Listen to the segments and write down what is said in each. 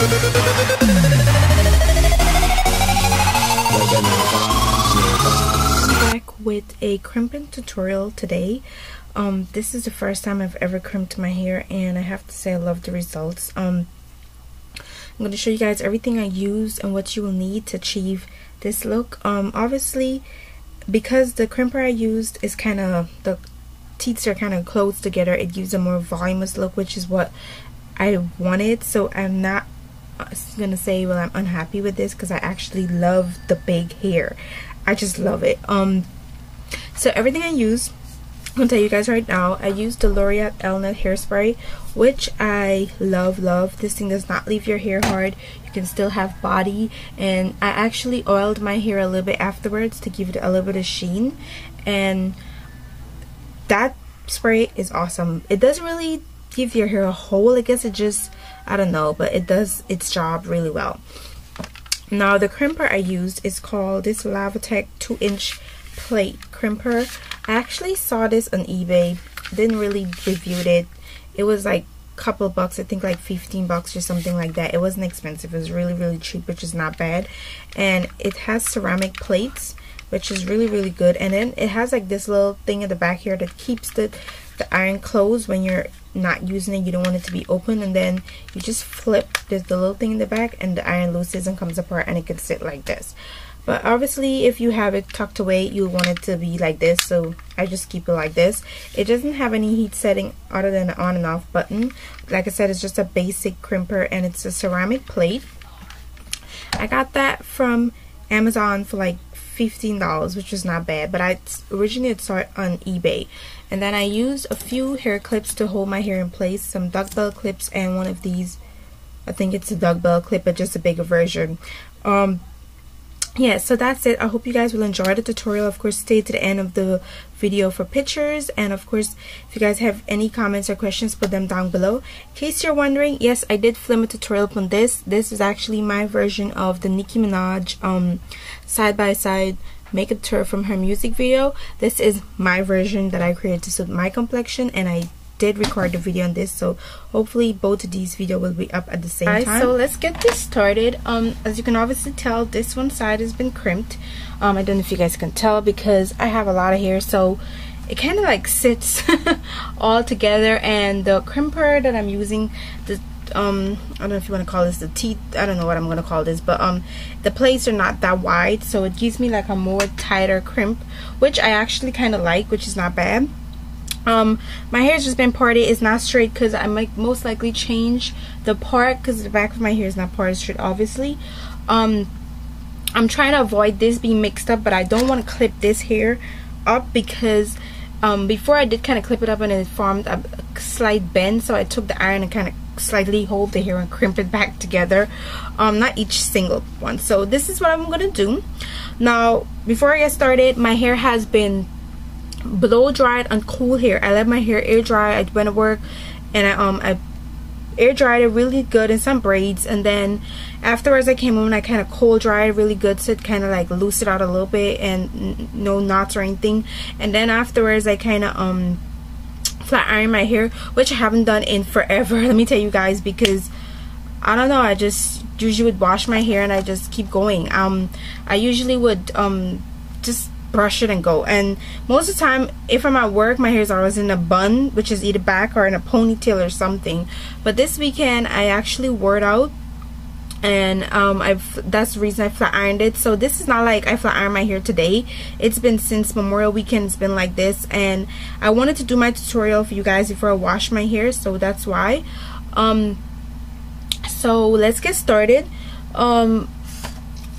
Back with a crimping tutorial today. This is the first time I've ever crimped my hair, and I have to say I love the results. I'm going to show you guys everything I used and what you will need to achieve this look. Obviously, because the crimper I used is kind of, the teeth are kind of close together, it gives a more voluminous look, which is what I wanted. So I'm not gonna say, well, I'm unhappy with this, because I actually love the big hair. I just love it. So everything I use, I'm gonna tell you guys right now. I used the L'Oreal Elnet hairspray, which I love. This thing does not leave your hair hard. You can still have body, and I actually oiled my hair a little bit afterwards to give it a little bit of sheen, and that spray is awesome. It doesn't really give your hair a hole. I guess it just, I don't know, but it does its job really well. Now the crimper I used is called this Lavatech 2-inch plate crimper. I actually saw this on eBay. Didn't really review it. It was like a couple of bucks, I think like 15 bucks or something like that. It wasn't expensive. It was really cheap, which is not bad. And it has ceramic plates, which is really good. And then it has like this little thing in the back here that keeps the iron closed when you're not using it. You don't want it to be open, and then you just flip the little thing in the back and the iron looses and comes apart, and it can sit like this. But obviously if you have it tucked away, you want it to be like this, so I just keep it like this. It doesn't have any heat setting other than the on and off button. Like I said, it's just a basic crimper, and it's a ceramic plate. I got that from Amazon for like $15, which was not bad, but I originally saw it on eBay. And then I used a few hair clips to hold my hair in place, some duckbill clips, and one of these, I think it's a duckbill clip, but just a bigger version. Yeah, so that's it. I hope you guys will enjoy the tutorial. Of course, stay to the end of the video for pictures, and of course, if you guys have any comments or questions, put them down below. In case you're wondering, yes, I did film a tutorial on this. This is actually my version of the Nicki Minaj side by side makeup tutorial from her music video. This is my version that I created to suit my complexion, and I did record the video on this, so hopefully both of these videos will be up at the same time. So let's get this started. As you can obviously tell, this one side has been crimped. I don't know if you guys can tell, because I have a lot of hair, so it kind of like sits all together. And the crimper that I'm using, the I don't know if you want to call this the teeth, I don't know what I'm going to call this, but the plates are not that wide, so it gives me like a more tighter crimp, which I actually kind of like, which is not bad. My hair's just been parted. It's not straight because I might most likely change the part, because the back of my hair is not parted straight, obviously. I'm trying to avoid this being mixed up, but I don't want to clip this hair up, because before I did kind of clip it up and it formed a slight bend, so I took the iron and kind of slightly hold the hair and crimp it back together, not each single one. So this is what I'm gonna do. Now before I get started, my hair has been blow dried on cool hair. I let my hair air dry. I went to work and I air dried it really good in some braids, and then afterwards I came home and I kind of cold dried it really good, so it kind of like loosed it out a little bit and no knots or anything. And then afterwards I kind of flat iron my hair, which I haven't done in forever, let me tell you guys, because I don't know, I just usually would wash my hair and I just keep going. I usually would just brush it and go, and most of the time if I'm at work, my hair is always in a bun, which is either back or in a ponytail or something. But this weekend I actually wore it out, and that's the reason I flat ironed it. So this is not like I flat ironed my hair today. It's been since Memorial Weekend. It's been like this, and I wanted to do my tutorial for you guys before I wash my hair, so that's why. So let's get started.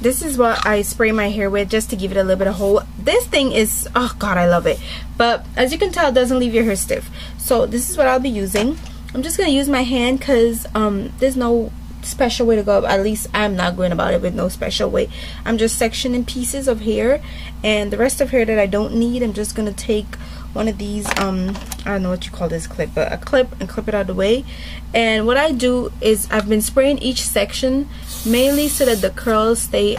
This is what I spray my hair with, just to give it a little bit of hold. This thing is, oh god, I love it. But as you can tell, it doesn't leave your hair stiff. So this is what I'll be using. I'm just gonna use my hand, because there's no special way to go. At least I'm not going about it with no special way. I'm just sectioning pieces of hair, and the rest of hair that I don't need, I'm just gonna take one of these I don't know what you call this clip, but a clip, and clip it out of the way. And what I do is I've been spraying each section mainly so that the curls stay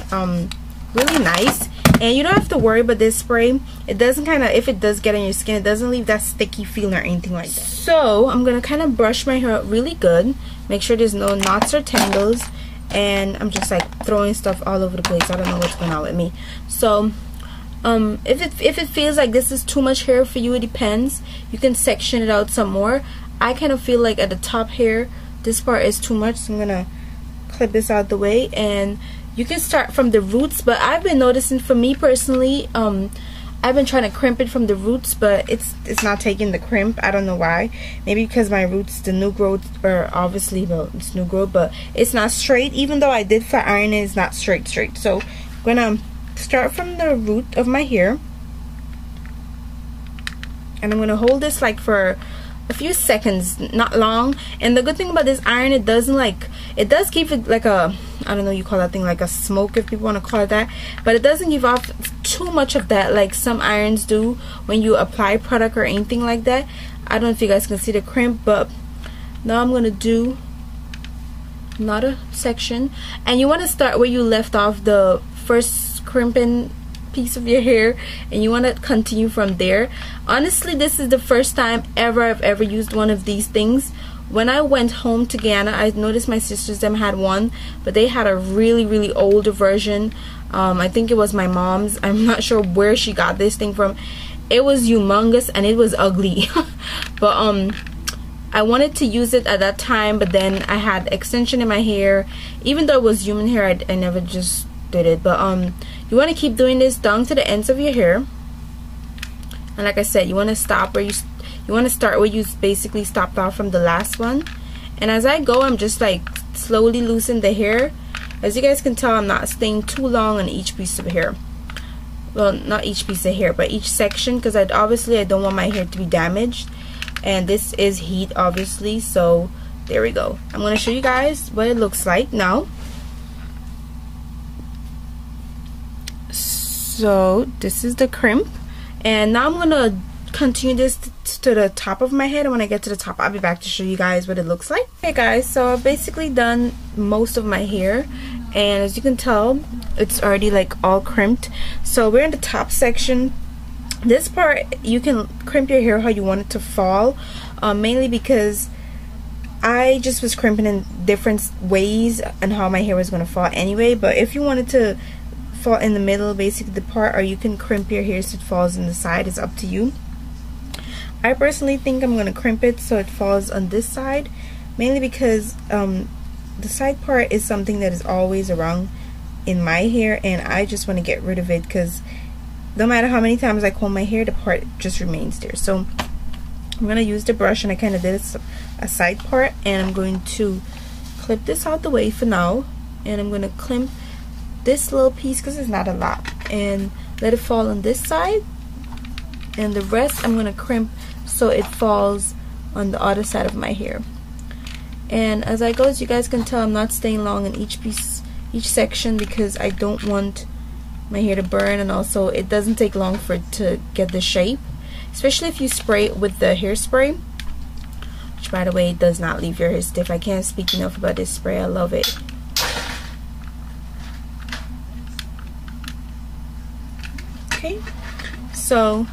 really nice, And you don't have to worry about this spray. It doesn't kind of, if it does get on your skin, it doesn't leave that sticky feeling or anything like that. So I'm gonna kind of brush my hair out really good, make sure there's no knots or tangles, and I'm just like throwing stuff all over the place. I don't know what's going on with me. So if it feels like this is too much hair for you, it depends. You can section it out some more. I kind of feel like at the top here, this part is too much, so I'm gonna clip this out the way. And you can start from the roots, but I've been noticing, for me personally, I've been trying to crimp it from the roots, but it's not taking the crimp. I don't know why. Maybe because my roots, the new growth, are obviously, well, it's new growth, but it's not straight. Even though I did flat iron it, it's not straight. So I'm gonna start from the root of my hair, and I'm gonna hold this like for a few seconds, not long. And the good thing about this iron, it doesn't like, it does keep it like a, I don't know, you call that thing like a smoke if people want to call it that, but it doesn't give off too much of that like some irons do when you apply product or anything like that. I don't know if you guys can see the crimp, but now I'm gonna do another section. And you want to start where you left off the first crimping piece of your hair, and you want to continue from there. Honestly, this is the first time ever I've ever used one of these things. When I went home to Guyana, I noticed my sisters them had one, but they had a really older version. I think it was my mom's. I'm not sure where she got this thing from. It was humongous and it was ugly. But I wanted to use it at that time, but then I had extension in my hair. Even though it was human hair, I never just did it. But you want to keep doing this down to the ends of your hair. And like I said, you want to stop where you want to start where you basically stopped off from the last one. And as I go, I'm just like slowly loosen the hair. As you guys can tell, I'm not staying too long on each piece of hair. Well, not each piece of hair, but each section, because obviously I don't want my hair to be damaged. And this is heat, obviously, so there we go. I'm going to show you guys what it looks like now. So this is the crimp, and now I'm gonna continue this to the top of my head, and when I get to the top, I'll be back to show you guys what it looks like. Okay guys, so I've basically done most of my hair, and as you can tell, it's already like all crimped. So we're in the top section. This part, you can crimp your hair how you want it to fall, mainly because I just was crimping in different ways and how my hair was gonna fall anyway. But if you wanted to fall in the middle, basically the part, or you can crimp your hair so it falls in the side, it's up to you. I personally think I'm going to crimp it so it falls on this side, mainly because the side part is something that is always around in my hair, and I just want to get rid of it, because no matter how many times I comb my hair, the part just remains there. So I'm going to use the brush, and I kind of did a side part, and I'm going to clip this out the way for now, and I'm going to clip this little piece, because it's not a lot, and let it fall on this side, and the rest I'm going to crimp so it falls on the other side of my hair. And as I go, as you guys can tell, I'm not staying long in each piece, each section, because I don't want my hair to burn, and also it doesn't take long for it to get the shape, especially if you spray it with the hairspray, which by the way does not leave your hair stiff. I can't speak enough about this spray. I love it. Okay, so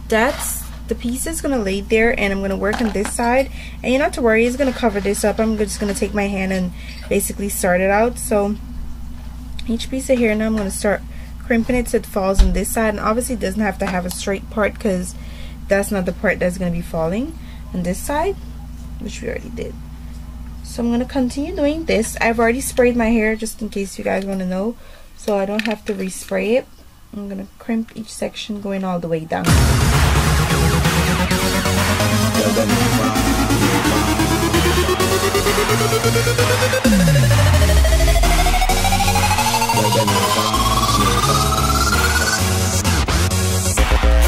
that's the piece is gonna lay there, and I'm gonna work on this side, and you don't have to worry, it's gonna cover this up. I'm just gonna take my hand and basically start it out. So each piece of hair, now I'm gonna start crimping it so it falls on this side, and obviously it doesn't have to have a straight part, because that's not the part that's gonna be falling on this side, which we already did. So I'm gonna continue doing this. I've already sprayed my hair, just in case you guys want to know, so I don't have to respray it. I'm gonna crimp each section going all the way down.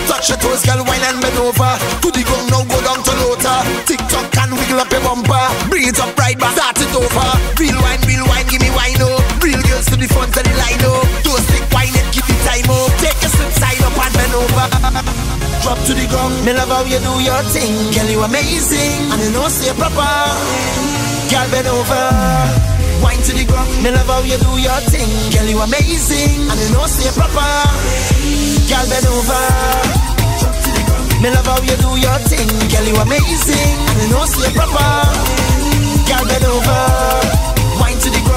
Touch your toes, girl, wine and bend over. To the ground now, go down to Lota. Tick-tock and wiggle up your bumper. Bring it up right back, start it over. Real wine, give me wine, oh. Real girls to the front of the line, oh. Don't stick wine and give it time, oh. Take a slip side up and bend over. Drop to the ground, me love how you do your thing. Girl, you amazing, and you know say proper. Girl, bend over. wine to the ground. Me love how you do your thing, girl, you amazing, and you know say proper. Girl, bend over. Me love how you do your thing, girl, you amazing, and you know say proper. Girl, bend over, wine to the ground.